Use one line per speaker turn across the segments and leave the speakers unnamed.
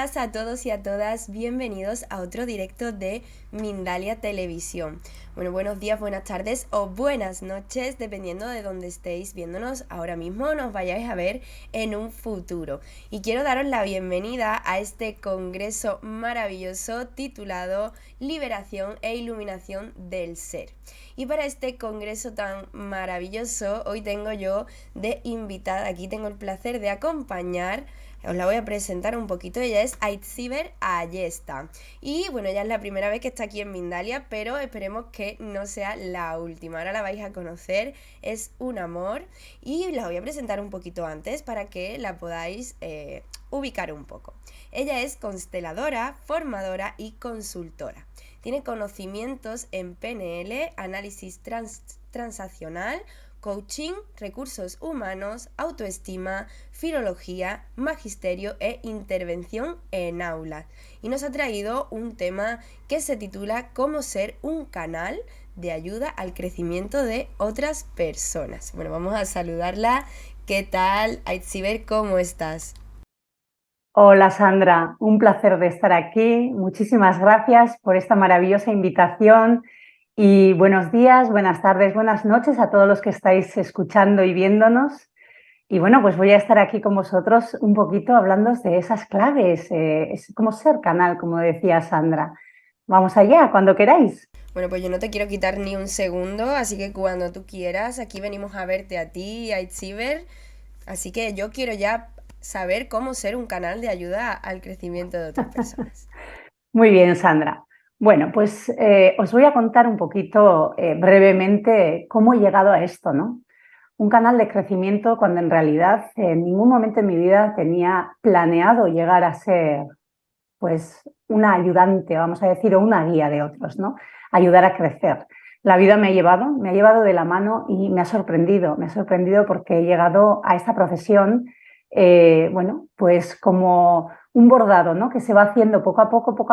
días a todos y a todas, bienvenidos a otro directo de Mindalia Televisión. Bueno, buenos días, buenas tardes o buenas noches, dependiendo de dónde estéis viéndonos ahora mismo o nos vayáis a ver en un futuro. Y quiero daros la bienvenida a este congreso maravilloso titulado Liberación e Iluminación del Ser. Y para este congreso tan maravilloso, hoy tengo yo de invitada, aquí tengo el placer de acompañar. Os la voy a presentar un poquito. Ella es Aitziber Ayesta. Y bueno, ella es la primera vez que está aquí en Mindalia, pero esperemos que no sea la última. Ahora la vais a conocer. Es un amor. Y la voy a presentar un poquito antes para que la podáis ubicar un poco. Ella es consteladora, formadora y consultora. Tiene conocimientos en PNL, análisis transaccional, coaching, recursos humanos, autoestima, filología, magisterio e intervención en aulas. Y nos ha traído un tema que se titula Cómo ser un canal de ayuda al crecimiento de otras personas. Bueno, vamos a saludarla. ¿Qué tal, Aitziber? ¿Cómo estás?
Hola Sandra, un placer de estar aquí. Muchísimas gracias por esta maravillosa invitación y buenos días, buenas tardes, buenas noches a todos los que estáis escuchando y viéndonos. Y bueno, pues voy a estar aquí con vosotros un poquito hablando de esas claves, es como ser canal, como decía Sandra. Vamos allá, cuando queráis.
Bueno, pues yo no te quiero quitar ni un segundo, así que cuando tú quieras, aquí venimos a verte a ti, Aitziber. Así que yo quiero ya saber cómo ser un canal de ayuda al crecimiento de otras personas.
Muy bien, Sandra. Bueno, pues os voy a contar un poquito brevemente cómo he llegado a esto, ¿no? Un canal de crecimiento cuando en realidad en ningún momento en mi vida tenía planeado llegar a ser pues una ayudante, vamos a decir, o una guía de otros, ¿no? Ayudar a crecer. La vida me ha llevado de la mano y me ha sorprendido porque he llegado a esta profesión, bueno, pues como un bordado, ¿no? Que se va haciendo poco a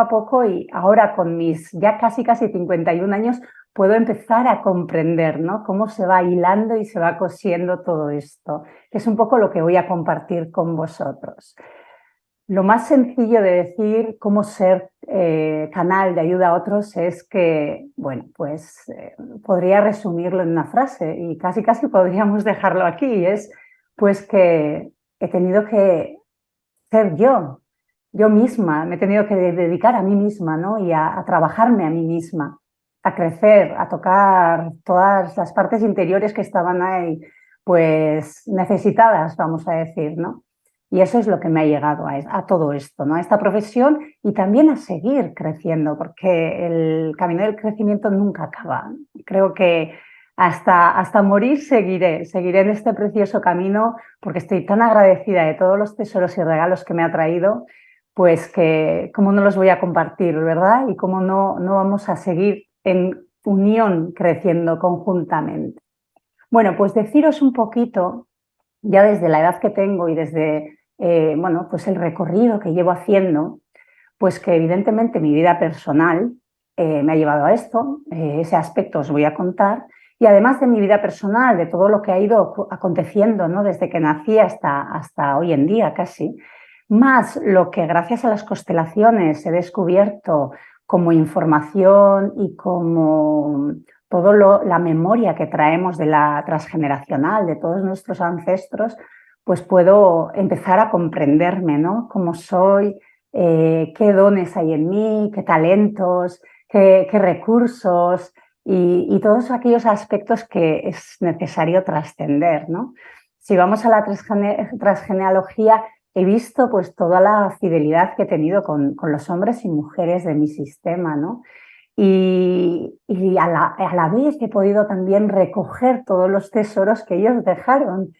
poco y ahora con mis ya casi 51 años puedo empezar a comprender, ¿no? Cómo se va hilando y se va cosiendo todo esto, que es un poco lo que voy a compartir con vosotros. Lo más sencillo de decir cómo ser canal de ayuda a otros es que, bueno, pues podría resumirlo en una frase y casi podríamos dejarlo aquí. Es pues que he tenido que ser yo misma, me he tenido que dedicar a mí misma, ¿no? Y a trabajarme a mí misma, a crecer, a tocar todas las partes interiores que estaban ahí, pues necesitadas, vamos a decir, ¿no? Y eso es lo que me ha llegado a todo esto, ¿no? A esta profesión y también a seguir creciendo, porque el camino del crecimiento nunca acaba. Creo que hasta morir seguiré en este precioso camino porque estoy tan agradecida de todos los tesoros y regalos que me ha traído, pues que cómo no los voy a compartir, ¿verdad? Y cómo no vamos a seguir en unión creciendo conjuntamente. Bueno, pues deciros un poquito, ya desde la edad que tengo y desde bueno, pues el recorrido que llevo haciendo, pues que evidentemente mi vida personal me ha llevado a esto, ese aspecto os voy a contar, y además de mi vida personal, de todo lo que ha ido aconteciendo, ¿no? Desde que nací hasta hoy en día casi, más lo que gracias a las constelaciones he descubierto como información y como toda la memoria que traemos de la transgeneracional, de todos nuestros ancestros, pues puedo empezar a comprenderme, ¿no? Cómo soy, qué dones hay en mí, qué talentos, qué recursos y todos aquellos aspectos que es necesario trascender, ¿no? Si vamos a la transgenealogía, he visto pues toda la fidelidad que he tenido con los hombres y mujeres de mi sistema, ¿no? Y a la vez he podido también recoger todos los tesoros que ellos dejaron.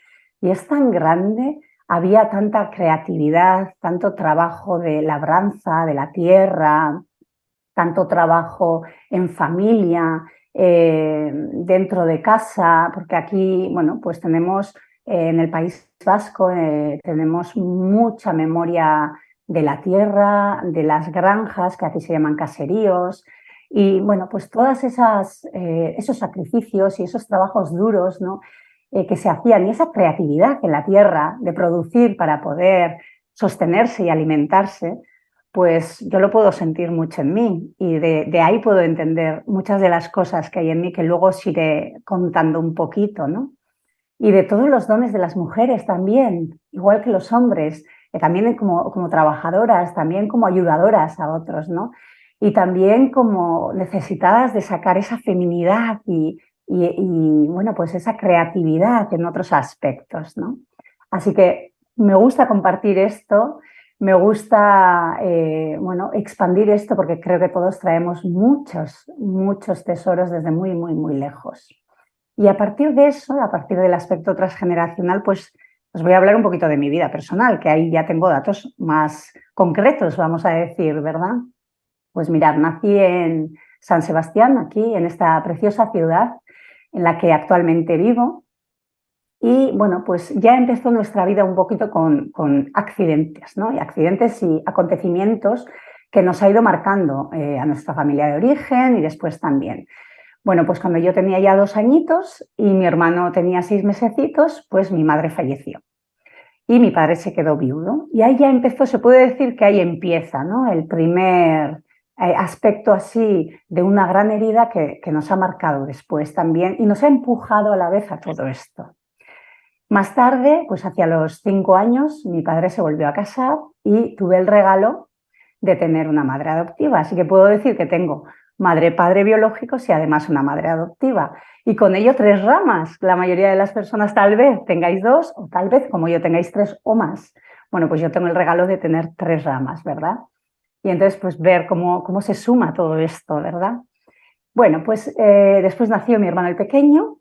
Y es tan grande, había tanta creatividad, tanto trabajo de labranza de la tierra, tanto trabajo en familia, dentro de casa, porque aquí, bueno, pues tenemos en el País Vasco, tenemos mucha memoria de la tierra, de las granjas, que aquí se llaman caseríos, y bueno, pues todas esos sacrificios y esos trabajos duros, ¿no? Que se hacían y esa creatividad en la tierra de producir para poder sostenerse y alimentarse, pues yo lo puedo sentir mucho en mí y de ahí puedo entender muchas de las cosas que hay en mí que luego os iré contando un poquito, ¿no? Y de todos los dones de las mujeres también, igual que los hombres, también como trabajadoras, también como ayudadoras a otros, ¿no? Y también como necesitadas de sacar esa feminidad y, bueno, pues esa creatividad en otros aspectos, ¿no? Así que me gusta compartir esto, me gusta, bueno, expandir esto porque creo que todos traemos muchos, muchos tesoros desde muy, muy, muy lejos. Y a partir de eso, a partir del aspecto transgeneracional, pues os voy a hablar un poquito de mi vida personal, que ahí ya tengo datos más concretos, vamos a decir, ¿verdad? Pues mirad, nací en San Sebastián, aquí, en esta preciosa ciudad en la que actualmente vivo. Y bueno, pues ya empezó nuestra vida un poquito con accidentes, ¿no? Y accidentes y acontecimientos que nos ha ido marcando a nuestra familia de origen y después también. Bueno, pues cuando yo tenía ya 2 añitos y mi hermano tenía 6 mesecitos, pues mi madre falleció y mi padre se quedó viudo. Y ahí ya empezó, se puede decir que ahí empieza, ¿no? El primer aspecto así de una gran herida que nos ha marcado después también y nos ha empujado a la vez a todo esto. Más tarde, pues hacia los 5 años, mi padre se volvió a casar y tuve el regalo de tener una madre adoptiva. Así que puedo decir que tengo madre, padre biológicos y además una madre adoptiva. Y con ello 3 ramas. La mayoría de las personas tal vez tengáis 2 o tal vez como yo tengáis 3 o más. Bueno, pues yo tengo el regalo de tener 3 ramas, ¿verdad? Y entonces pues ver cómo se suma todo esto, ¿verdad? Bueno, pues después nació mi hermano el pequeño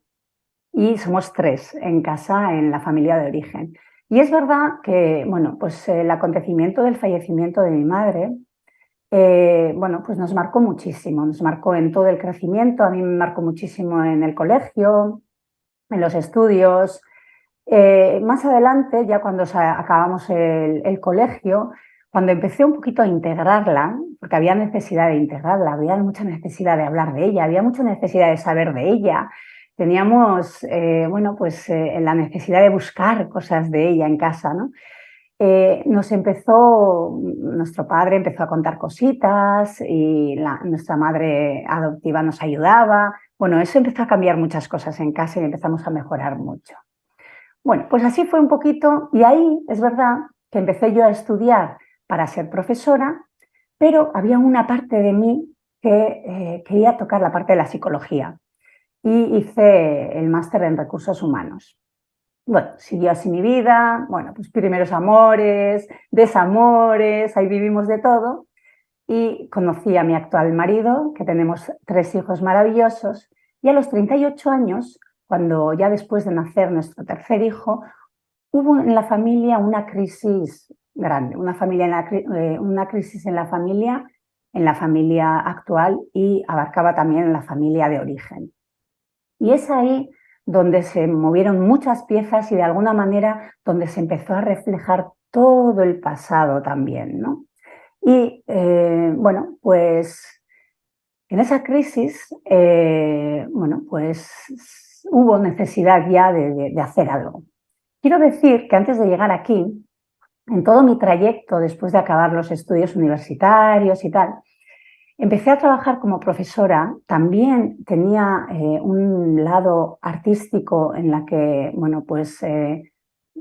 y somos 3 en casa, en la familia de origen. Y es verdad que, bueno, pues el acontecimiento del fallecimiento de mi madre, bueno, pues nos marcó muchísimo, nos marcó en todo el crecimiento, a mí me marcó muchísimo en el colegio, en los estudios. Más adelante, ya cuando acabamos el colegio, cuando empecé un poquito a integrarla, porque había necesidad de integrarla, había mucha necesidad de hablar de ella, había mucha necesidad de saber de ella, teníamos, bueno, pues la necesidad de buscar cosas de ella en casa, ¿no? Nuestro padre empezó a contar cositas y nuestra madre adoptiva nos ayudaba. Bueno, eso empezó a cambiar muchas cosas en casa y empezamos a mejorar mucho. Bueno, pues así fue un poquito y ahí es verdad que empecé yo a estudiar para ser profesora, pero había una parte de mí que quería tocar la parte de la psicología y hice el máster en recursos humanos. Bueno, siguió así mi vida, bueno, pues primeros amores, desamores, ahí vivimos de todo y conocí a mi actual marido, que tenemos 3 hijos maravillosos, y a los 38 años, cuando ya después de nacer nuestro tercer hijo, hubo en la familia una crisis grande, una crisis en la familia actual y abarcaba también la familia de origen. Y es ahí donde se movieron muchas piezas y de alguna manera donde se empezó a reflejar todo el pasado también, ¿no? Y bueno, pues en esa crisis, bueno, pues hubo necesidad ya de hacer algo. Quiero decir que antes de llegar aquí, en todo mi trayecto, después de acabar los estudios universitarios y tal, empecé a trabajar como profesora, también tenía un lado artístico en la que, bueno, pues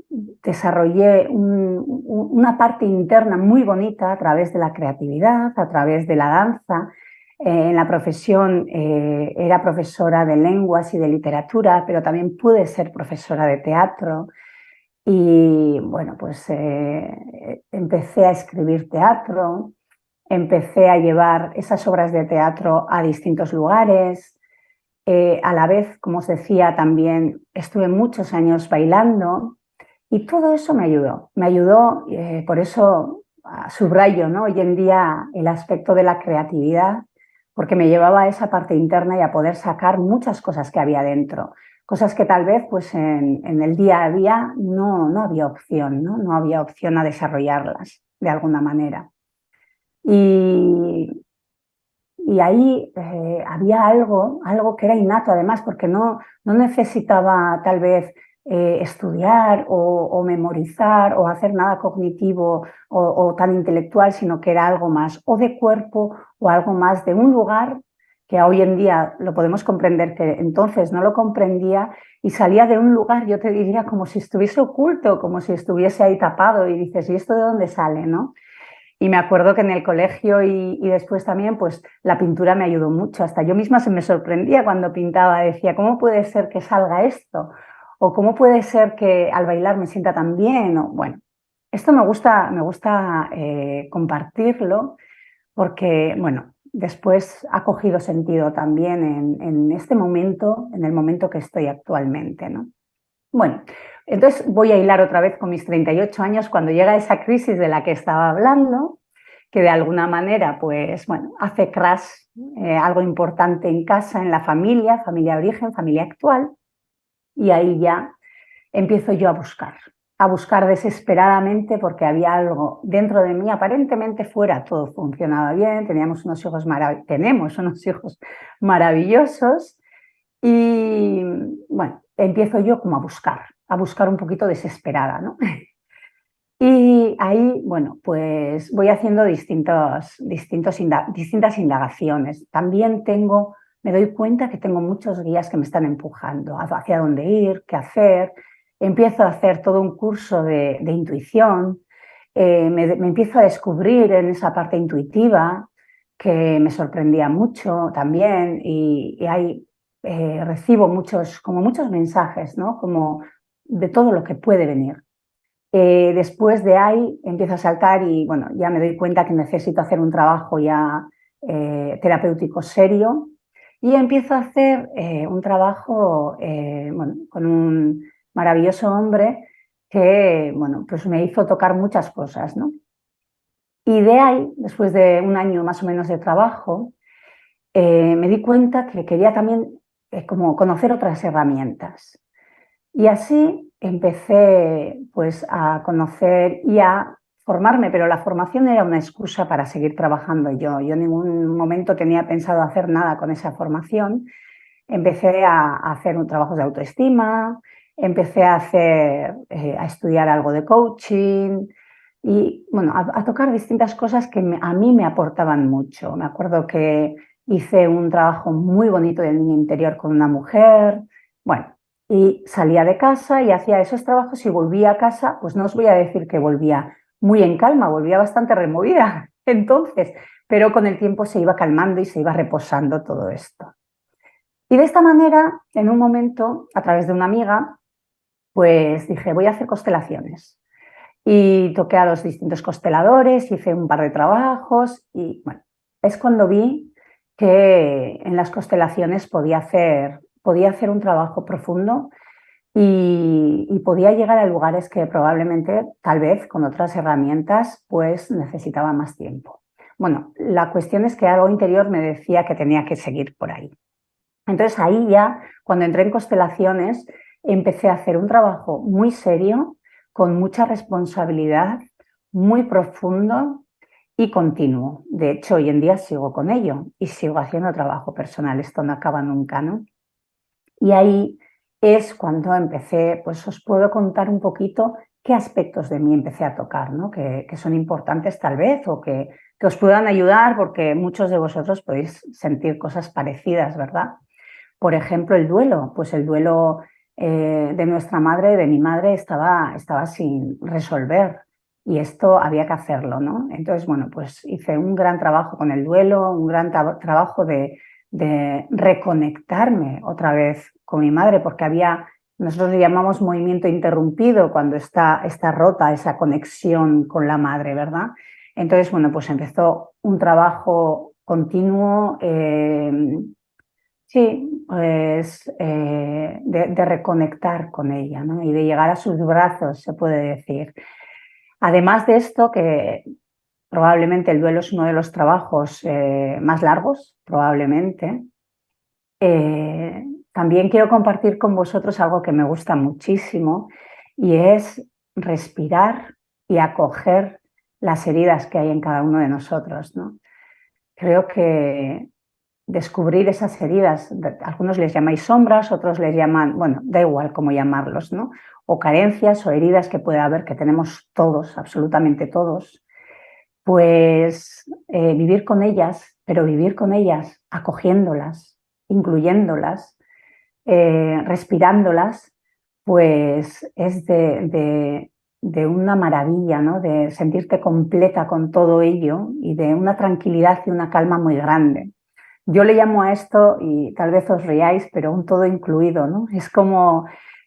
desarrollé una parte interna muy bonita a través de la creatividad, a través de la danza. En la profesión era profesora de lenguas y de literatura, pero también pude ser profesora de teatro. Y bueno, pues empecé a escribir teatro, empecé a llevar esas obras de teatro a distintos lugares. A la vez, como os decía, también estuve muchos años bailando y todo eso me ayudó, por eso subrayo, ¿no? Hoy en día el aspecto de la creatividad, porque me llevaba a esa parte interna y a poder sacar muchas cosas que había dentro, cosas que tal vez pues en el día a día no había opción, ¿no? No había opción a desarrollarlas de alguna manera. Y, y ahí había algo que era innato además, porque no necesitaba tal vez estudiar o memorizar o hacer nada cognitivo o tan intelectual, sino que era algo más o de cuerpo o algo más de un lugar que hoy en día lo podemos comprender, que entonces no lo comprendía, y salía de un lugar, yo te diría, como si estuviese oculto, como si estuviese ahí tapado, y dices, ¿y esto de dónde sale, no? Y me acuerdo que en el colegio y después también, pues la pintura me ayudó mucho. Hasta yo misma se me sorprendía cuando pintaba. Decía, ¿cómo puede ser que salga esto? O ¿cómo puede ser que al bailar me sienta tan bien? O, bueno, esto me gusta compartirlo porque, bueno, después ha cogido sentido también en este momento, en el momento que estoy actualmente, ¿no? Bueno, entonces voy a hilar otra vez con mis 38 años cuando llega esa crisis de la que estaba hablando, que de alguna manera, pues, bueno, hace crash algo importante en casa, en la familia, familia de origen, familia actual, y ahí ya empiezo yo a buscar desesperadamente porque había algo dentro de mí, aparentemente fuera todo funcionaba bien, tenemos unos hijos maravillosos, y bueno, empiezo yo como a buscar un poquito desesperada, ¿no? Y ahí, bueno, pues voy haciendo distintas indagaciones. También me doy cuenta que tengo muchos guías que me están empujando hacia dónde ir, qué hacer. Empiezo a hacer todo un curso de intuición. Me empiezo a descubrir en esa parte intuitiva que me sorprendía mucho también, y ahí recibo como muchos mensajes, ¿no? Como de todo lo que puede venir. Después de ahí empiezo a saltar y bueno, ya me doy cuenta que necesito hacer un trabajo ya terapéutico serio, y empiezo a hacer un trabajo bueno, con un maravilloso hombre que bueno, pues me hizo tocar muchas cosas, ¿no? Y de ahí, después de un año más o menos de trabajo, me di cuenta que quería también como conocer otras herramientas. Y así empecé pues a conocer y a formarme, pero la formación era una excusa para seguir trabajando yo. Yo en ningún momento tenía pensado hacer nada con esa formación. Empecé a hacer un trabajo de autoestima, empecé a estudiar algo de coaching y bueno, a tocar distintas cosas que a mí me aportaban mucho. Me acuerdo que hice un trabajo muy bonito del niño interior con una mujer. Bueno, y salía de casa y hacía esos trabajos y volvía a casa, pues no os voy a decir que volvía muy en calma, volvía bastante removida entonces, pero con el tiempo se iba calmando y se iba reposando todo esto. Y de esta manera, en un momento, a través de una amiga, pues dije, voy a hacer constelaciones. Y toqué a los distintos consteladores, hice un par de trabajos y bueno, es cuando vi que en las constelaciones podía hacer un trabajo profundo y podía llegar a lugares que probablemente, tal vez con otras herramientas, pues necesitaba más tiempo. Bueno, la cuestión es que algo interior me decía que tenía que seguir por ahí. Entonces ahí ya, cuando entré en constelaciones, empecé a hacer un trabajo muy serio, con mucha responsabilidad, muy profundo y continuo. De hecho, hoy en día sigo con ello y sigo haciendo trabajo personal. Esto no acaba nunca, ¿no? Y ahí es cuando empecé, pues os puedo contar un poquito qué aspectos de mí empecé a tocar, ¿no? Que son importantes tal vez o que os puedan ayudar, porque muchos de vosotros podéis sentir cosas parecidas, ¿verdad? Por ejemplo, el duelo. Pues el duelo de nuestra madre, de mi madre, estaba sin resolver y esto había que hacerlo, ¿no? Entonces, bueno, pues hice un gran trabajo con el duelo, un gran trabajo de reconectarme otra vez con mi madre, porque nosotros le llamamos movimiento interrumpido cuando está rota esa conexión con la madre, ¿verdad? Entonces, bueno, pues empezó un trabajo continuo. Sí, pues de reconectar con ella, ¿no? Y de llegar a sus brazos, se puede decir. Además de esto, que probablemente el duelo es uno de los trabajos más largos, probablemente, eh, también quiero compartir con vosotros algo que me gusta muchísimo, y es respirar y acoger las heridas que hay en cada uno de nosotros, ¿no? Creo que descubrir esas heridas. Algunos les llamáis sombras, otros les llaman, bueno, da igual cómo llamarlos, ¿no? O carencias o heridas que puede haber, que tenemos todos, absolutamente todos. Pues vivir con ellas, pero vivir con ellas acogiéndolas, incluyéndolas, respirándolas, pues es de una maravilla, ¿no? De sentirte completa con todo ello y de una tranquilidad y una calma muy grande. Yo le llamo a esto, y tal vez os riáis, pero un todo incluido, ¿no? Es como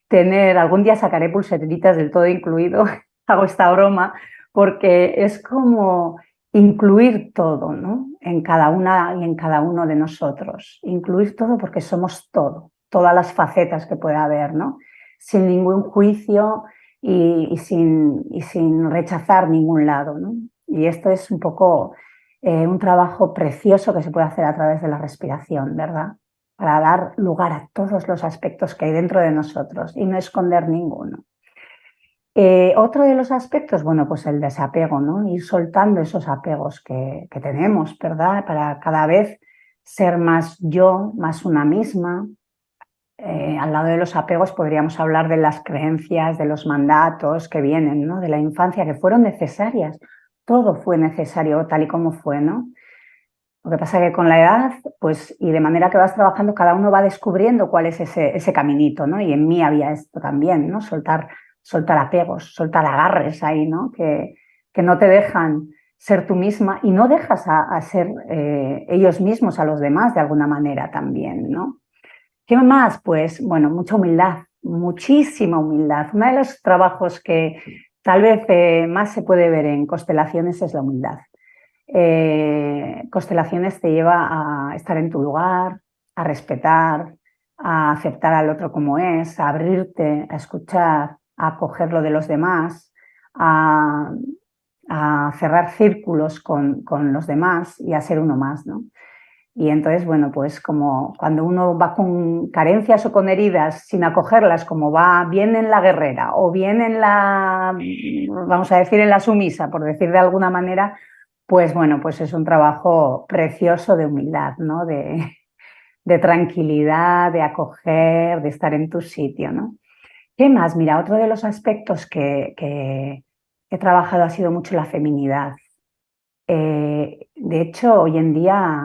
tener, algún día sacaré pulseritas del todo incluido, hago esta broma, porque es como incluir todo, ¿no? En cada una y en cada uno de nosotros. Incluir todo porque somos todo, todas las facetas que pueda haber, ¿no? Sin ningún juicio y sin rechazar ningún lado, ¿no? Y esto es un poco un trabajo precioso que se puede hacer a través de la respiración, ¿verdad? Para dar lugar a todos los aspectos que hay dentro de nosotros y no esconder ninguno. Otro de los aspectos, bueno, pues el desapego, ¿no? Ir soltando esos apegos que tenemos, ¿verdad? Para cada vez ser más yo, más una misma. Al lado de los apegos podríamos hablar de las creencias, de los mandatos que vienen, ¿no? De la infancia, que fueron necesarias. Todo fue necesario tal y como fue, ¿no? Lo que pasa es que con la edad, pues, y de manera que vas trabajando, cada uno va descubriendo cuál es ese caminito, ¿no? Y en mí había esto también, ¿no? Soltar apegos, soltar agarres ahí, ¿no? Que no te dejan ser tú misma y no dejas a ser ellos mismos a los demás de alguna manera también, ¿no? ¿Qué más? Pues, bueno, mucha humildad, muchísima humildad. Uno de los trabajos que tal vez más se puede ver en constelaciones es la humildad. Constelaciones te lleva a estar en tu lugar, a respetar, a aceptar al otro como es, a abrirte, a escuchar, a acoger lo de los demás, a, a cerrar círculos con los demás y a ser uno más, ¿no? Y entonces, bueno, pues como cuando uno va con carencias o con heridas sin acogerlas, como va bien en la guerrera o bien en la, vamos a decir, en la sumisa, por decir de alguna manera, pues bueno, pues es un trabajo precioso de humildad, ¿no? De tranquilidad, de acoger, de estar en tu sitio, ¿no? ¿Qué más? Mira, otro de los aspectos que he trabajado ha sido mucho la feminidad. De hecho, hoy en día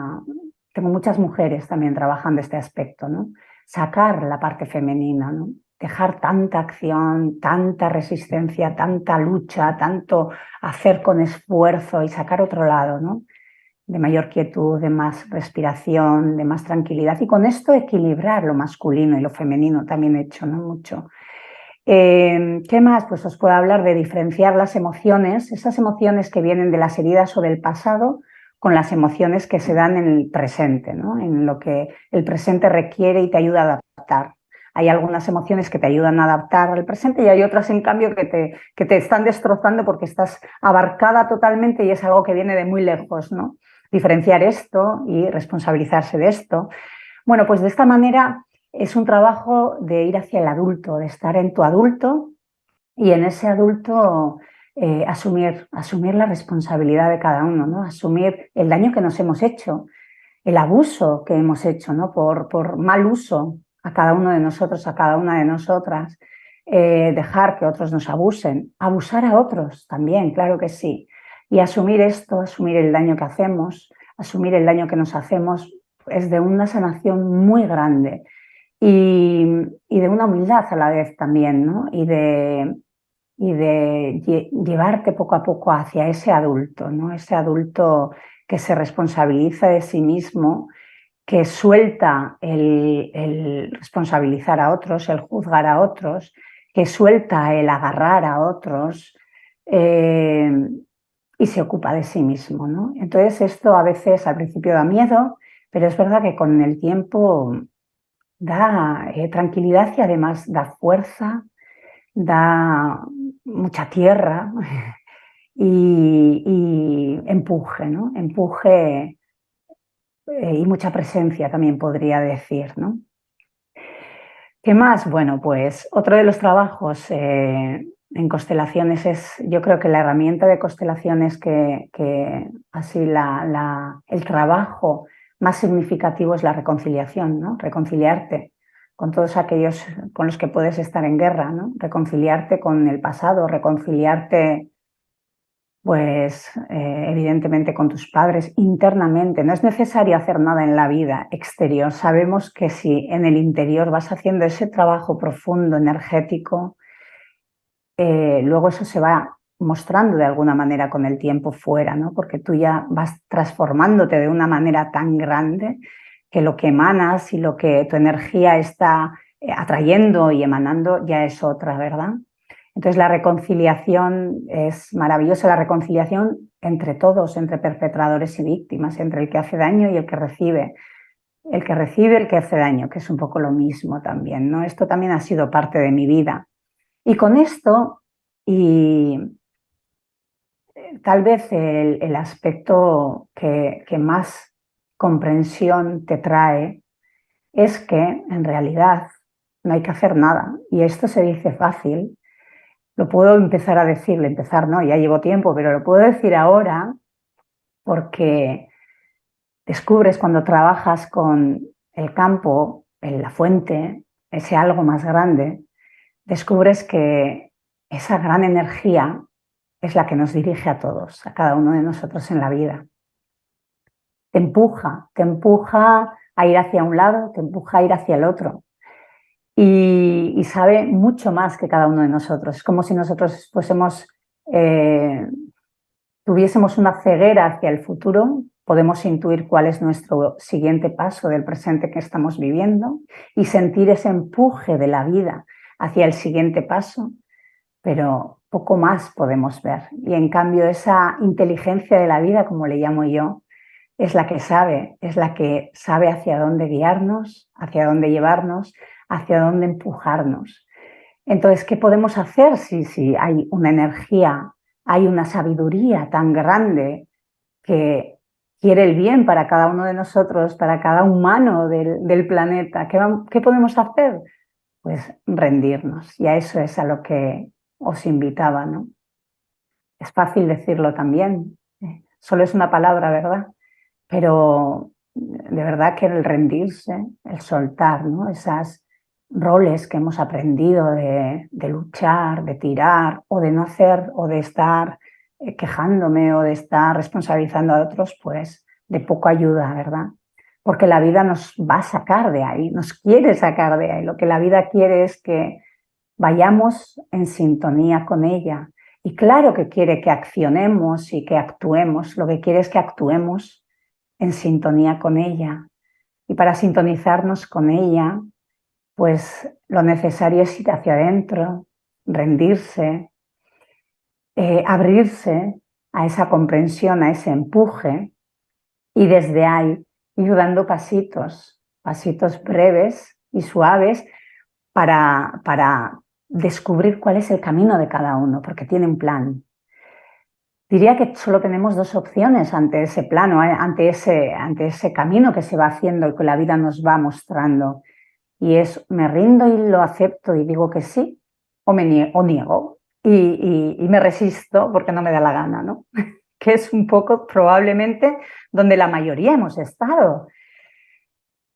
tengo muchas mujeres también trabajando este aspecto, ¿no? Sacar la parte femenina, ¿no? Dejar tanta acción, tanta resistencia, tanta lucha, tanto hacer con esfuerzo y sacar otro lado, ¿no? De mayor quietud, de más respiración, de más tranquilidad y con esto equilibrar lo masculino y lo femenino también he hecho, ¿no? Mucho. ¿Qué más? Pues os puedo hablar de diferenciar las emociones, esas emociones que vienen de las heridas o del pasado, con las emociones que se dan en el presente, ¿no? En lo que el presente requiere y te ayuda a adaptar. Hay algunas emociones que te ayudan a adaptar al presente y hay otras, en cambio, que te están destrozando porque estás abarcada totalmente y es algo que viene de muy lejos, ¿no? Diferenciar esto y responsabilizarse de esto. Bueno, pues de esta manera es un trabajo de ir hacia el adulto, de estar en tu adulto y en ese adulto asumir la responsabilidad de cada uno, ¿no? Asumir el daño que nos hemos hecho, el abuso que hemos hecho, ¿no? Por mal uso a cada uno de nosotros, a cada una de nosotras, dejar que otros nos abusen, abusar a otros también, claro que sí. Y asumir esto, asumir el daño que hacemos, asumir el daño que nos hacemos, es de una sanación muy grande y de una humildad a la vez también, ¿no? Y de llevarte poco a poco hacia ese adulto, ¿no? Ese adulto que se responsabiliza de sí mismo, que suelta el responsabilizar a otros, el juzgar a otros, que suelta el agarrar a otros eh, y se ocupa de sí mismo, ¿no? Entonces esto a veces al principio da miedo, pero es verdad que con el tiempo da tranquilidad y además da fuerza, da mucha tierra y empuje, ¿no? Empuje y mucha presencia también podría decir, ¿no? ¿Qué más? Bueno, pues otro de los trabajos en constelaciones es, yo creo que la herramienta de constelaciones que así el trabajo más significativo es la reconciliación, ¿no? Reconciliarte con todos aquellos con los que puedes estar en guerra, ¿no? Reconciliarte con el pasado, reconciliarte, pues, evidentemente con tus padres internamente. No es necesario hacer nada en la vida exterior. Sabemos que si en el interior vas haciendo ese trabajo profundo, energético, luego eso se va mostrando de alguna manera con el tiempo fuera, ¿no? Porque tú ya vas transformándote de una manera tan grande que lo que emanas y lo que tu energía está atrayendo y emanando ya es otra, ¿verdad? Entonces la reconciliación es maravillosa, la reconciliación entre todos, entre perpetradores y víctimas, entre el que hace daño y el que recibe, el que recibe, el que hace daño, que es un poco lo mismo también, ¿no? Esto también ha sido parte de mi vida. Y con esto, y tal vez el aspecto que más comprensión te trae es que en realidad no hay que hacer nada. Y esto se dice fácil, lo puedo empezar a decirle, empezar no, ya llevo tiempo, pero lo puedo decir ahora porque descubres cuando trabajas con el campo, en la fuente, ese algo más grande, descubres que esa gran energía es la que nos dirige a todos, a cada uno de nosotros en la vida. Te empuja a ir hacia un lado, te empuja a ir hacia el otro. Y sabe mucho más que cada uno de nosotros. Es como si nosotros fuésemos, tuviésemos una ceguera hacia el futuro, podemos intuir cuál es nuestro siguiente paso del presente que estamos viviendo y sentir ese empuje de la vida hacia el siguiente paso, pero poco más podemos ver. Y en cambio esa inteligencia de la vida, como le llamo yo, es la que sabe hacia dónde guiarnos, hacia dónde llevarnos, hacia dónde empujarnos. Entonces, ¿qué podemos hacer si hay una energía, hay una sabiduría tan grande que quiere el bien para cada uno de nosotros, para cada humano del planeta? ¿Qué podemos hacer? Pues rendirnos. Y a eso es a lo que os invitaba, ¿no? Es fácil decirlo también, solo es una palabra, ¿verdad? Pero de verdad que el rendirse, el soltar, ¿no? Esos roles que hemos aprendido de luchar, de tirar, o de no hacer, o de estar quejándome, o de estar responsabilizando a otros, pues de poco ayuda, ¿verdad? Porque la vida nos va a sacar de ahí, nos quiere sacar de ahí. Lo que la vida quiere es que vayamos en sintonía con ella. Y claro que quiere que accionemos y que actuemos, lo que quiere es que actuemos en sintonía con ella. Y para sintonizarnos con ella, pues lo necesario es ir hacia adentro, rendirse, abrirse a esa comprensión, a ese empuje, y desde ahí ir dando pasitos, pasitos breves y suaves para descubrir cuál es el camino de cada uno, porque tiene un plan. Diría que solo tenemos dos opciones ante ese plano, ante ese camino que se va haciendo y que la vida nos va mostrando. Y es, me rindo y lo acepto y digo que sí, o niego y me resisto porque no me da la gana, ¿no? Que es un poco probablemente donde la mayoría hemos estado.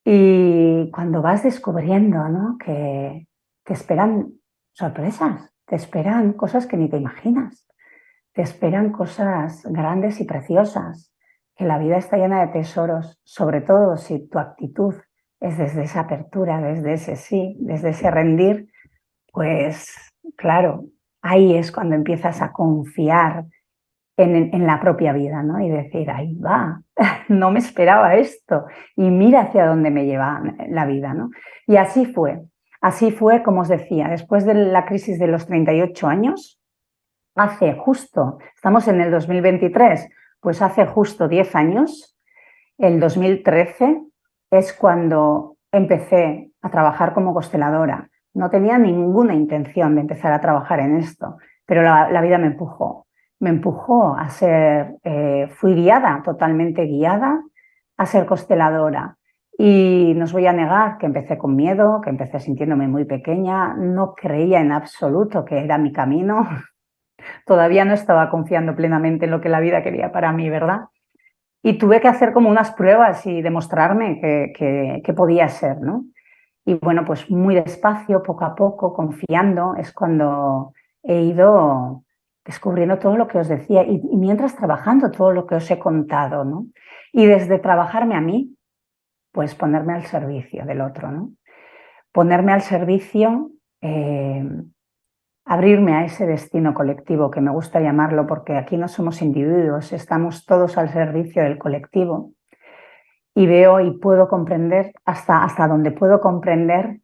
Y cuando vas descubriendo, ¿no?, que te esperan sorpresas, te esperan cosas que ni te imaginas, te esperan cosas grandes y preciosas, que la vida está llena de tesoros, sobre todo si tu actitud es desde esa apertura, desde ese sí, desde ese rendir, pues claro, ahí es cuando empiezas a confiar en la propia vida, ¿no? Y decir, ahí va, no me esperaba esto y mira hacia dónde me lleva la vida, ¿no? Y así fue, como os decía, después de la crisis de los 38 años, estamos en el 2023, pues hace justo 10 años, el 2013, es cuando empecé a trabajar como consteladora. No tenía ninguna intención de empezar a trabajar en esto, pero la vida me empujó a ser, fui guiada, totalmente guiada, a ser consteladora. Y no os voy a negar que empecé con miedo, que empecé sintiéndome muy pequeña, no creía en absoluto que era mi camino, todavía no estaba confiando plenamente en lo que la vida quería para mí, ¿verdad? Y tuve que hacer como unas pruebas y demostrarme que podía ser, ¿no? Y bueno, pues muy despacio, poco a poco, confiando, es cuando he ido descubriendo todo lo que os decía y mientras trabajando todo lo que os he contado, ¿no? Y desde trabajarme a mí, pues ponerme al servicio del otro, ¿no? Ponerme al servicio, abrirme a ese destino colectivo, que me gusta llamarlo, porque aquí no somos individuos, estamos todos al servicio del colectivo. Y veo y puedo comprender hasta donde puedo comprender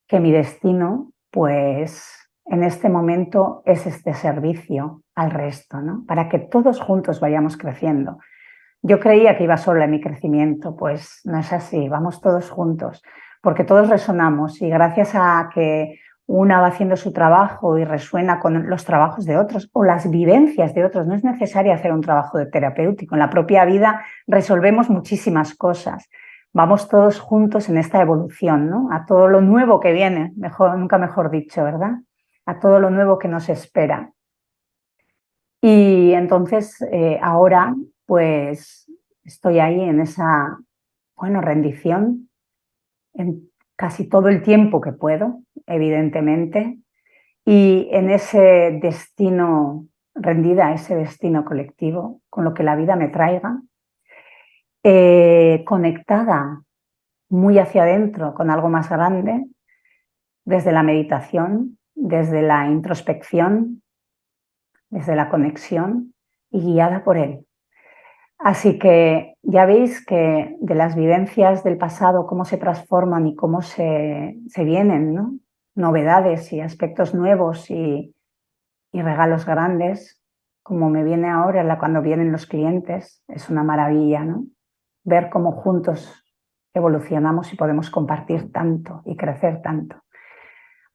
que mi destino, pues en este momento es este servicio al resto, ¿no? Para que todos juntos vayamos creciendo. Yo creía que iba sola en mi crecimiento, pues no es así, vamos todos juntos, porque todos resonamos y gracias a que una va haciendo su trabajo y resuena con los trabajos de otros o las vivencias de otros, no es necesario hacer un trabajo de terapéutico, en la propia vida resolvemos muchísimas cosas, vamos todos juntos en esta evolución, ¿no? A todo lo nuevo que viene, mejor, nunca mejor dicho, ¿verdad? A todo lo nuevo que nos espera. Y entonces ahora pues estoy ahí en esa, bueno, rendición en casi todo el tiempo que puedo, evidentemente, y en ese destino, rendida a ese destino colectivo, con lo que la vida me traiga, conectada muy hacia adentro con algo más grande, desde la meditación, desde la introspección, desde la conexión y guiada por él. Así que ya veis que de las vivencias del pasado, cómo se transforman y cómo se vienen, ¿no? Novedades y aspectos nuevos y regalos grandes, como me viene ahora cuando vienen los clientes, es una maravilla, ¿no? Ver cómo juntos evolucionamos y podemos compartir tanto y crecer tanto.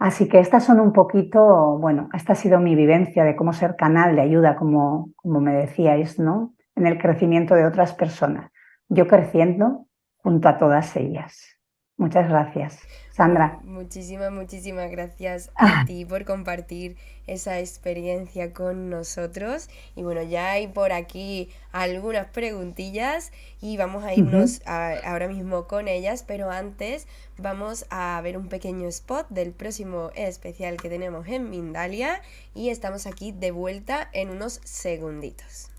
Así que estas son un poquito, bueno, esta ha sido mi vivencia de cómo ser canal de ayuda, como me decíais, ¿no? En el crecimiento de otras personas. Yo creciendo junto a todas ellas. Muchas gracias, Sandra.
Muchísimas gracias a ti por compartir esa experiencia con nosotros. Y bueno, ya hay por aquí algunas preguntillas y vamos a irnos ahora mismo con ellas, pero antes vamos a ver un pequeño spot del próximo especial que tenemos en Mindalia y estamos aquí de vuelta en unos segunditos.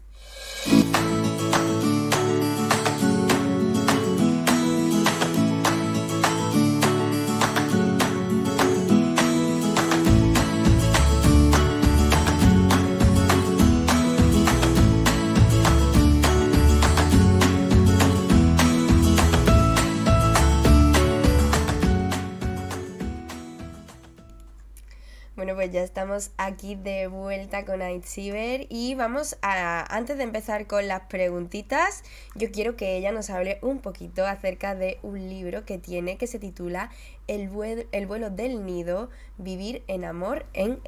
Bueno, pues ya estamos aquí de vuelta con Aitziber y vamos a, antes de empezar con las preguntitas, yo quiero que ella nos hable un poquito acerca de un libro que tiene que se titula El vuelo del nido, vivir el amor en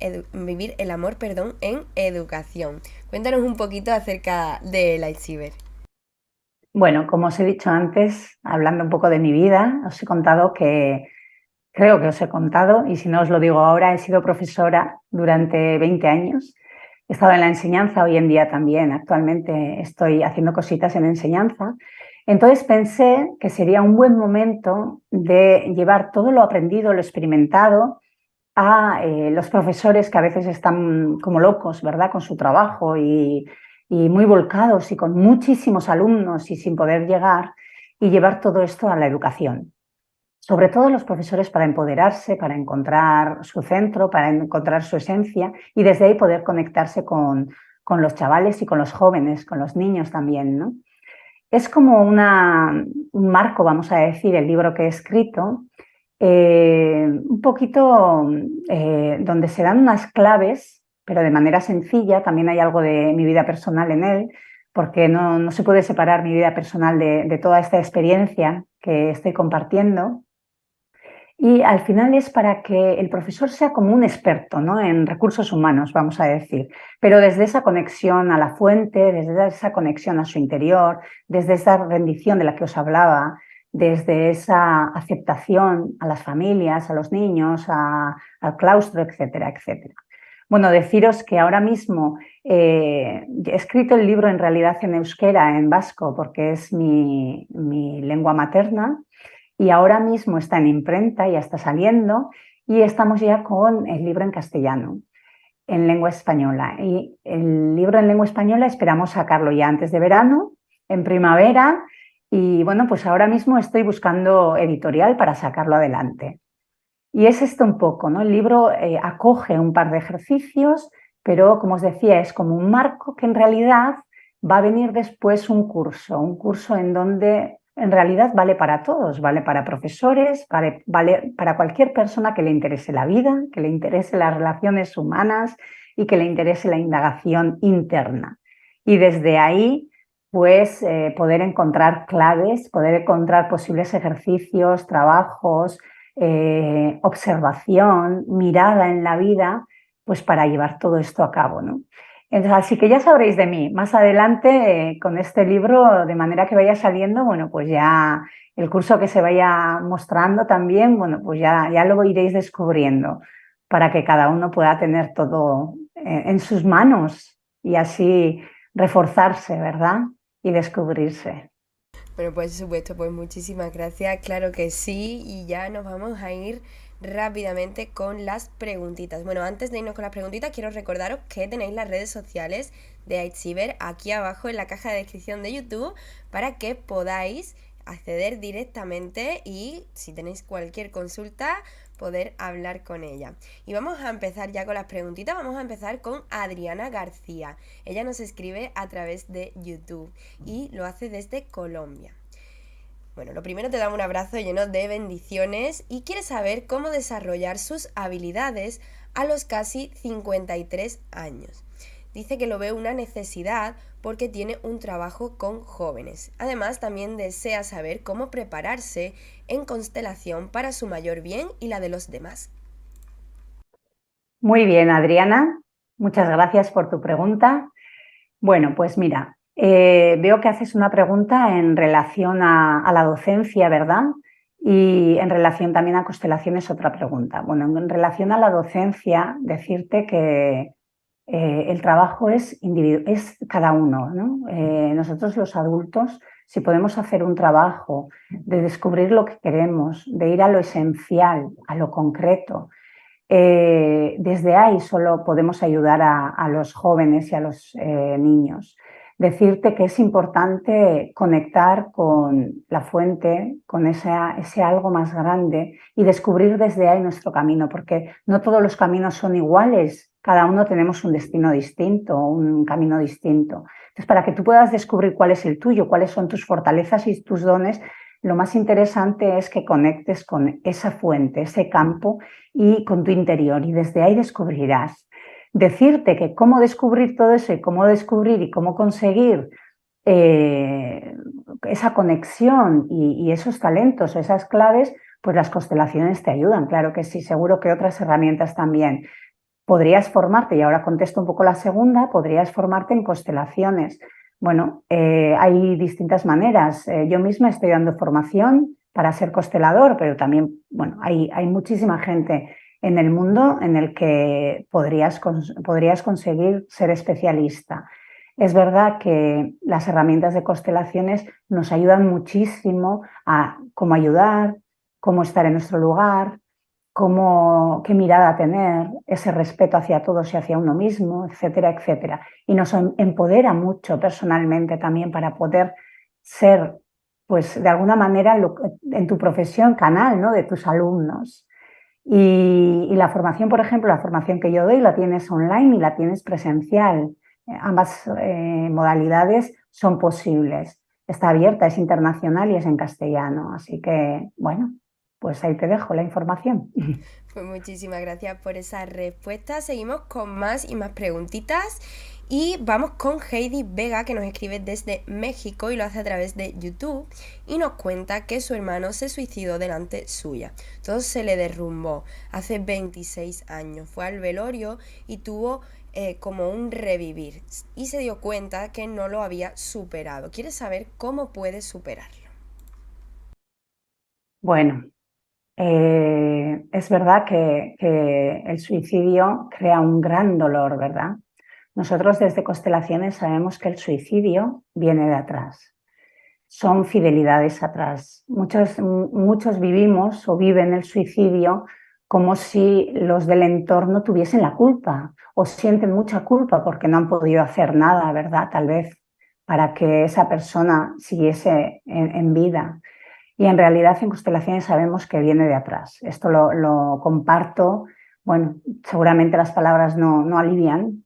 educación. Cuéntanos un poquito acerca de Aitziber.
Bueno, como os he dicho antes, hablando un poco de mi vida, os he contado que creo que os he contado, y si no os lo digo ahora, he sido profesora durante 20 años. He estado en la enseñanza, hoy en día también, actualmente estoy haciendo cositas en enseñanza. Entonces pensé que sería un buen momento de llevar todo lo aprendido, lo experimentado, a los profesores que a veces están como locos, ¿verdad?, con su trabajo y muy volcados y con muchísimos alumnos y sin poder llegar, y llevar todo esto a la educación. Sobre todo los profesores para empoderarse, para encontrar su centro, para encontrar su esencia y desde ahí poder conectarse con los chavales y con los jóvenes, con los niños también, ¿no? Es como un marco, vamos a decir, el libro que he escrito, un poquito donde se dan unas claves, pero de manera sencilla. También hay algo de mi vida personal en él, porque no se puede separar mi vida personal de toda esta experiencia que estoy compartiendo. Y al final es para que el profesor sea como un experto, ¿no?, en recursos humanos, vamos a decir, pero desde esa conexión a la fuente, desde esa conexión a su interior, desde esa rendición de la que os hablaba, desde esa aceptación a las familias, a los niños, al claustro, etcétera, etcétera. Bueno, deciros que ahora mismo he escrito el libro en realidad en euskera, en vasco, porque es mi lengua materna, y ahora mismo está en imprenta, ya está saliendo, y estamos ya con el libro en castellano, en lengua española. Y el libro en lengua española esperamos sacarlo ya antes de verano, en primavera, y bueno, pues ahora mismo estoy buscando editorial para sacarlo adelante. Y es esto un poco, ¿no? El libro acoge un par de ejercicios, pero como os decía, es como un marco que en realidad va a venir después un curso en donde en realidad vale para todos, vale para profesores, vale para cualquier persona que le interese la vida, que le interese las relaciones humanas y que le interese la indagación interna. Y desde ahí, pues poder encontrar claves, poder encontrar posibles ejercicios, trabajos, observación, mirada en la vida, pues para llevar todo esto a cabo, ¿no? Entonces, así que ya sabréis de mí más adelante con este libro, de manera que vaya saliendo, bueno, pues ya el curso que se vaya mostrando también, bueno, pues ya lo iréis descubriendo para que cada uno pueda tener todo en sus manos y así reforzarse, ¿verdad? Y descubrirse.
Bueno, por supuesto, pues muchísimas gracias, claro que sí, y ya nos vamos a ir rápidamente con las preguntitas. Bueno, antes de irnos con las preguntitas, quiero recordaros que tenéis las redes sociales de Aitziber aquí abajo en la caja de descripción de YouTube para que podáis acceder directamente y si tenéis cualquier consulta poder hablar con ella. Y vamos a empezar ya con las preguntitas, vamos a empezar con Adriana García. Ella nos escribe a través de YouTube y lo hace desde Colombia. Bueno, lo primero te damos un abrazo lleno de bendiciones y quiere saber cómo desarrollar sus habilidades a los casi 53 años. Dice que lo ve una necesidad porque tiene un trabajo con jóvenes. Además, también desea saber cómo prepararse en constelación para su mayor bien y la de los demás.
Muy bien, Adriana, muchas gracias por tu pregunta. Bueno, pues mira, veo que haces una pregunta en relación a la docencia, ¿verdad? Y en relación también a constelaciones otra pregunta. Bueno, en relación a la docencia, decirte que el trabajo es cada uno, ¿no? Nosotros los adultos, si podemos hacer un trabajo de descubrir lo que queremos, de ir a lo esencial, a lo concreto, desde ahí solo podemos ayudar a los jóvenes y a los niños. Decirte que es importante conectar con la fuente, con ese algo más grande y descubrir desde ahí nuestro camino, porque no todos los caminos son iguales, cada uno tenemos un destino distinto, un camino distinto. Entonces, para que tú puedas descubrir cuál es el tuyo, cuáles son tus fortalezas y tus dones, lo más interesante es que conectes con esa fuente, ese campo y con tu interior, y desde ahí descubrirás. Decirte que cómo descubrir todo eso y cómo descubrir y cómo conseguir esa conexión y esos talentos, esas claves, pues las constelaciones te ayudan, claro que sí, seguro que otras herramientas también. Podrías formarte, y ahora contesto un poco la segunda, podrías formarte en constelaciones. Bueno, hay distintas maneras. Yo misma estoy dando formación para ser constelador, pero también, bueno, hay muchísima gente en el mundo en el que podrías conseguir ser especialista. Es verdad que las herramientas de constelaciones nos ayudan muchísimo a cómo ayudar, cómo estar en nuestro lugar, qué mirada tener, ese respeto hacia todos y hacia uno mismo, etcétera, etcétera. Y nos empodera mucho personalmente también para poder ser, pues de alguna manera, en tu profesión, canal, ¿no?, de tus alumnos. Y la formación, por ejemplo, la formación que yo doy la tienes online y la tienes presencial. Ambas modalidades son posibles. Está abierta, es internacional y es en castellano. Así que, bueno, pues ahí te dejo la información.
Pues muchísimas gracias por esa respuesta. Seguimos con más y más preguntitas. Y vamos con Heidi Vega, que nos escribe desde México y lo hace a través de YouTube. Y nos cuenta que su hermano se suicidó delante suya. Todo se le derrumbó hace 26 años. Fue al velorio y tuvo como un revivir. Y se dio cuenta que no lo había superado. Quiere saber cómo puede superarlo.
Bueno, es verdad que el suicidio crea un gran dolor, ¿verdad? Nosotros desde Constelaciones sabemos que el suicidio viene de atrás. Son fidelidades atrás. Muchos vivimos o viven el suicidio como si los del entorno tuviesen la culpa o sienten mucha culpa porque no han podido hacer nada, ¿verdad? Tal vez para que esa persona siguiese en vida. Y en realidad en Constelaciones sabemos que viene de atrás. Esto lo comparto. Bueno, seguramente las palabras no alivian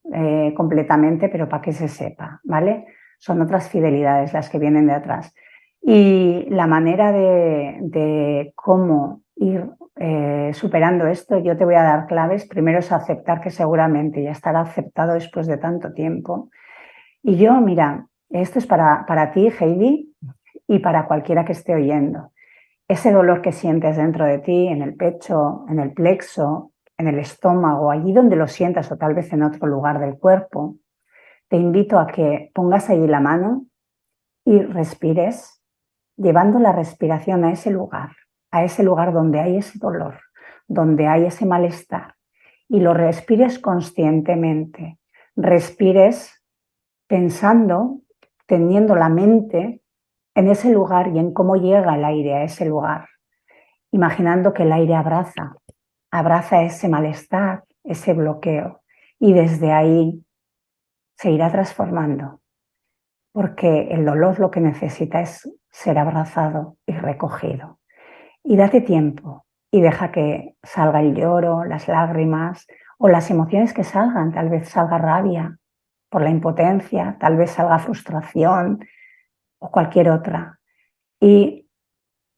completamente, pero para que se sepa, ¿vale? Son otras fidelidades las que vienen de atrás. Y la manera de cómo ir superando esto, yo te voy a dar claves. Primero es aceptar que seguramente ya estará aceptado después de tanto tiempo. Y yo, mira, esto es para ti, Heidi, y para cualquiera que esté oyendo. Ese dolor que sientes dentro de ti, en el pecho, en el plexo, en el estómago, allí donde lo sientas o tal vez en otro lugar del cuerpo, te invito a que pongas allí la mano y respires, llevando la respiración a ese lugar donde hay ese dolor, donde hay ese malestar, y lo respires conscientemente. Respires pensando, teniendo la mente en ese lugar y en cómo llega el aire a ese lugar, imaginando que el aire abraza ese malestar, ese bloqueo, y desde ahí se irá transformando, porque el dolor lo que necesita es ser abrazado y recogido. Y date tiempo y deja que salga el lloro, las lágrimas o las emociones que salgan. Tal vez salga rabia por la impotencia, tal vez salga frustración o cualquier otra. Y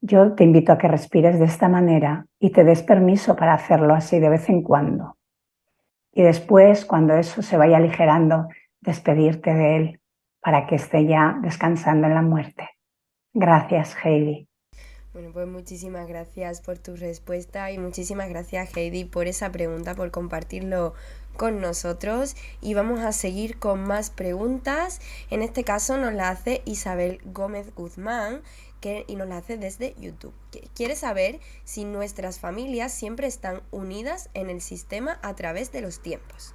yo te invito a que respires de esta manera y te des permiso para hacerlo así de vez en cuando. Y después, cuando eso se vaya aligerando, despedirte de él para que esté ya descansando en la muerte. Gracias, Heidi.
Bueno, pues muchísimas gracias por tu respuesta y muchísimas gracias, Heidi, por esa pregunta, por compartirlo con nosotros. Y vamos a seguir con más preguntas. En este caso nos la hace Isabel Gómez Guzmán y nos la hace desde YouTube. Quiere saber si nuestras familias siempre están unidas en el sistema a través de los tiempos.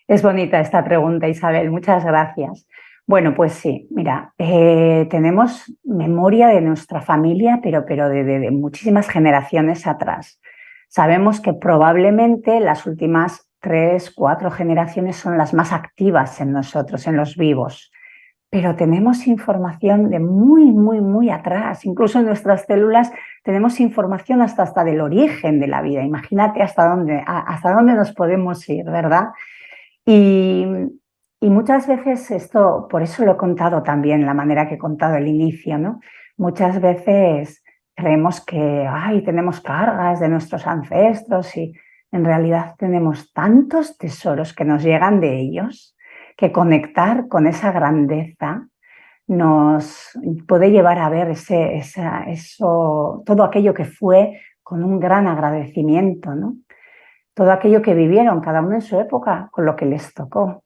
Es bonita esta pregunta, Isabel. Muchas gracias. Bueno, pues sí, mira, tenemos memoria de nuestra familia, pero de muchísimas generaciones atrás. Sabemos que probablemente las últimas 3, 4 generaciones son las más activas en nosotros, en los vivos. Pero tenemos información de muy atrás. Incluso en nuestras células tenemos información hasta del origen de la vida. Imagínate hasta dónde nos podemos ir, ¿verdad? Y muchas veces esto, por eso lo he contado también, la manera que he contado el inicio, ¿no? Muchas veces creemos que tenemos cargas de nuestros ancestros y en realidad tenemos tantos tesoros que nos llegan de ellos que conectar con esa grandeza nos puede llevar a ver todo aquello que fue con un gran agradecimiento, ¿no? Todo aquello que vivieron cada uno en su época con lo que les tocó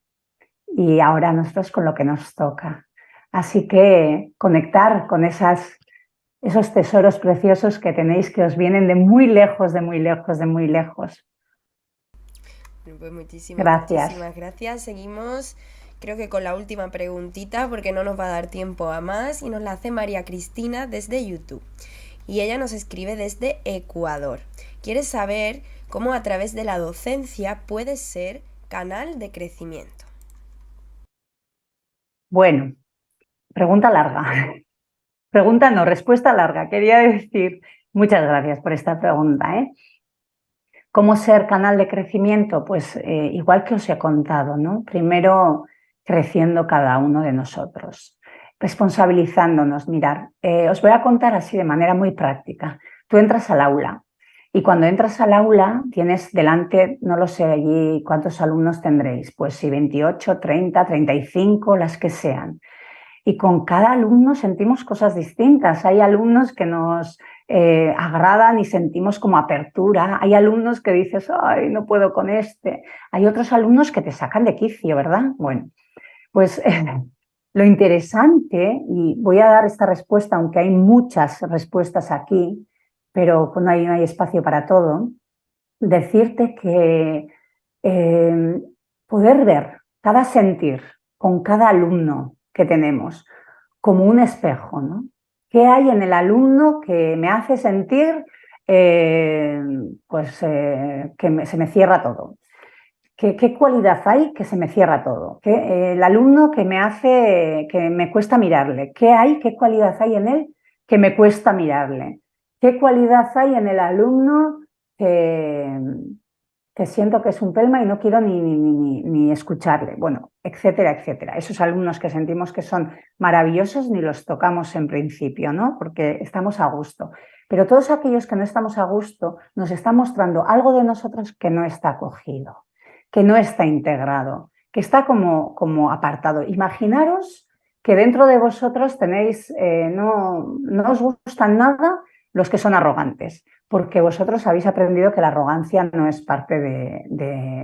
y ahora nosotros con lo que nos toca. Así que conectar con esos tesoros preciosos que tenéis que os vienen de muy lejos, de muy lejos, de muy lejos.
Pues muchísimas gracias. Seguimos, creo que con la última preguntita porque no nos va a dar tiempo a más y nos la hace María Cristina desde YouTube. Y ella nos escribe desde Ecuador. Quiere saber cómo a través de la docencia puede ser canal de crecimiento.
Bueno, pregunta larga. Pregunta no, respuesta larga. Quería decir, muchas gracias por esta pregunta, ¿eh? ¿Cómo ser canal de crecimiento? Pues igual que os he contado, ¿no? Primero creciendo cada uno de nosotros, responsabilizándonos. Mirad, os voy a contar así de manera muy práctica. Tú entras al aula y cuando entras al aula tienes delante, no lo sé allí cuántos alumnos tendréis, pues si 28, 30, 35, las que sean. Y con cada alumno sentimos cosas distintas. Hay alumnos que nos agradan y sentimos como apertura. Hay alumnos que dices, ay, no puedo con este. Hay otros alumnos que te sacan de quicio, ¿verdad? Bueno, pues lo interesante, y voy a dar esta respuesta, aunque hay muchas respuestas aquí, pero no hay espacio para todo, decirte que eh, poder ver cada sentir con cada alumno que tenemos como un espejo, ¿no? ¿Qué hay en el alumno que me hace sentir se me cierra todo? ¿Qué cualidad hay que se me cierra todo? El alumno que que me cuesta mirarle. ¿Qué cualidad hay en él que me cuesta mirarle? ¿Qué cualidad hay en el alumno que, que siento que es un pelma y no quiero ni escucharle? Bueno, etcétera, etcétera. Esos alumnos que sentimos que son maravillosos ni los tocamos en principio, ¿no? Porque estamos a gusto. Pero todos aquellos que no estamos a gusto nos están mostrando algo de nosotros que no está acogido, que no está integrado, que está como apartado. Imaginaros que dentro de vosotros tenéis, no os gustan nada los que son arrogantes, porque vosotros habéis aprendido que la arrogancia no es parte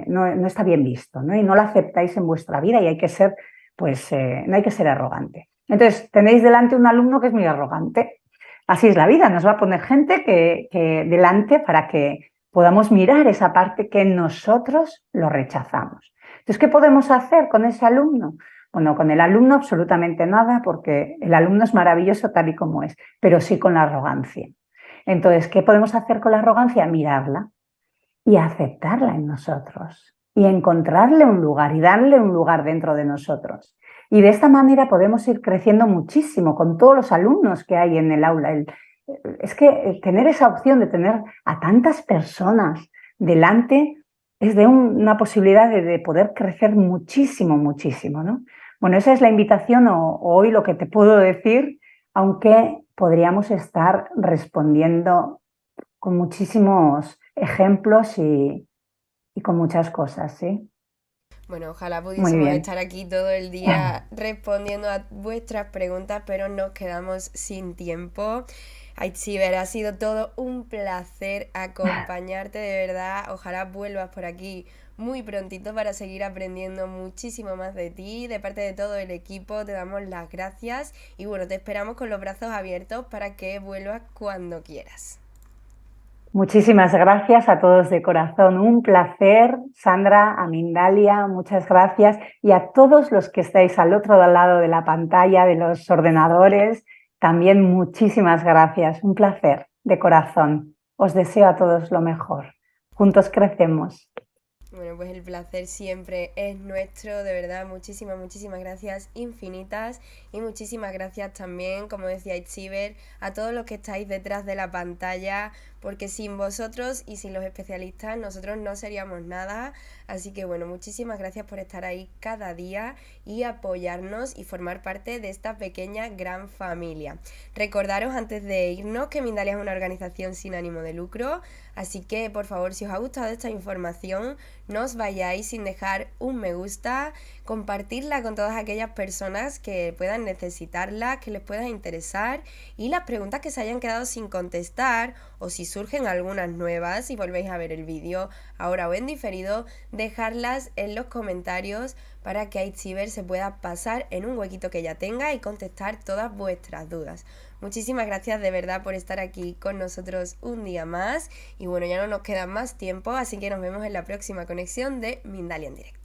no está bien visto, ¿no? Y no la aceptáis en vuestra vida y hay que ser, no hay que ser arrogante. Entonces, tenéis delante un alumno que es muy arrogante. Así es la vida, nos va a poner gente que delante para que podamos mirar esa parte que nosotros lo rechazamos. Entonces, ¿qué podemos hacer con ese alumno? Bueno, con el alumno absolutamente nada, porque el alumno es maravilloso tal y como es, pero sí con la arrogancia. Entonces, ¿qué podemos hacer con la arrogancia? Mirarla y aceptarla en nosotros y encontrarle un lugar y darle un lugar dentro de nosotros. Y de esta manera podemos ir creciendo muchísimo con todos los alumnos que hay en el aula. Es que tener esa opción de tener a tantas personas delante es de una posibilidad de poder crecer muchísimo, muchísimo, ¿no? Bueno, esa es la invitación o hoy lo que te puedo decir, aunque podríamos estar respondiendo con muchísimos ejemplos y con muchas cosas, ¿sí?
Bueno, ojalá
Muy
pudiésemos
bien.
estar aquí todo el día respondiendo a vuestras preguntas, pero nos quedamos sin tiempo. Aitziber, ha sido todo un placer acompañarte, de verdad. Ojalá vuelvas por aquí muy prontito para seguir aprendiendo muchísimo más de ti. De parte de todo el equipo te damos las gracias y bueno, te esperamos con los brazos abiertos para que vuelvas cuando quieras.
Muchísimas gracias a todos de corazón. Un placer, Sandra, a Mindalia, muchas gracias. Y a todos los que estáis al otro lado de la pantalla, de los ordenadores, también muchísimas gracias. Un placer, de corazón. Os deseo a todos lo mejor. Juntos crecemos.
Bueno, pues el placer siempre es nuestro, de verdad, muchísimas, muchísimas gracias infinitas y muchísimas gracias también, como decía Itziber, a todos los que estáis detrás de la pantalla, porque sin vosotros y sin los especialistas nosotros no seríamos nada, así que bueno, muchísimas gracias por estar ahí cada día y apoyarnos y formar parte de esta pequeña gran familia. Recordaros antes de irnos que Mindalia es una organización sin ánimo de lucro, así que por favor, si os ha gustado esta información, no os vayáis sin dejar un me gusta, compartirla con todas aquellas personas que puedan necesitarla, que les pueda interesar y las preguntas que se hayan quedado sin contestar o si surgen algunas nuevas y volvéis a ver el vídeo ahora o en diferido, dejarlas en los comentarios para que Aitziber se pueda pasar en un huequito que ella tenga y contestar todas vuestras dudas. Muchísimas gracias de verdad por estar aquí con nosotros un día más y bueno, ya no nos queda más tiempo, así que nos vemos en la próxima conexión de Mindalia en directo.